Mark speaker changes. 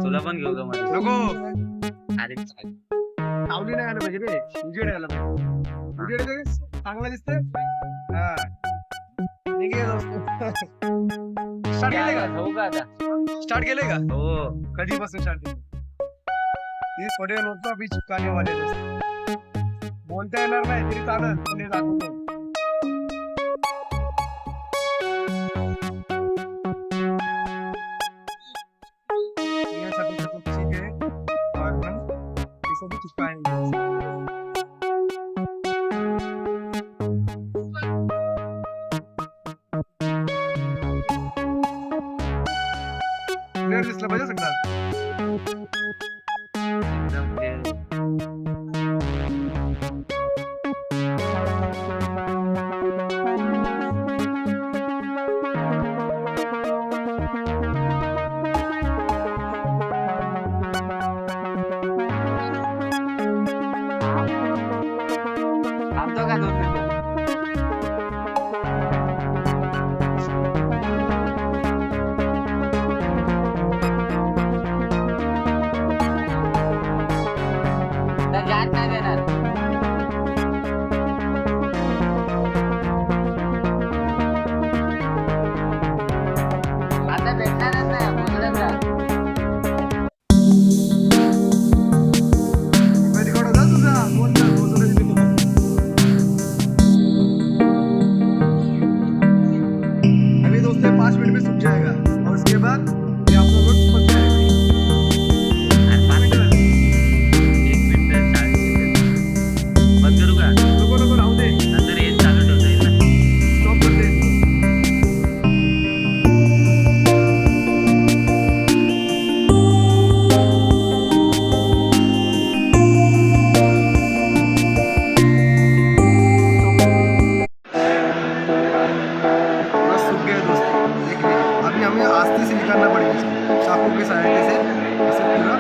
Speaker 1: तुला पण घेऊ का मध्ये?
Speaker 2: नको
Speaker 1: अरे चाल.
Speaker 2: सावली नाही आलं पाहिजे रे, उजेड यायला पाहिजे. उजेड ते चांगला दिसतंय. हा निघे स्टार्ट केले का?
Speaker 1: हो का आता?
Speaker 2: स्टार्ट केले का?
Speaker 1: हो.
Speaker 2: कधीपासून स्टार्ट केले? हे थोडे लोक बी चिपकाने वाले बोलता येणार नाही तरी चालत पण हे दाखवतो. यासाठी सगळं ठीक आहे पण हे सगळं चिपकाने क्लिअर दिसलं पाहिजे सगळं.
Speaker 1: एकदम clear. थांबतो का 2 मिनिटं? तर गॅस नाही देणार. आता भेटणारच नाही बोलत जा.
Speaker 2: रिकॉर्ड होता तुझा फोन ना बोलतो रे तू. अभी दोस्तों 5 मिनट में सूख जाएगा और उसके बाद ये आप लोगों को पक जाएगा.
Speaker 1: अरे 5 मिनिटं. 1 मिनिट 40 सेकंद. बंद करू का?
Speaker 2: नको नको राहू दे.
Speaker 1: नंतर हे चालू ठेवता येईल ना?
Speaker 2: स्टॉप कर दे. पूरा सूख गया दोस्तों. देख रहे हैं? अभी हमें आस्ते से निकालना पड़ेगा इसको. चाकू के सहायता से इसे पूरा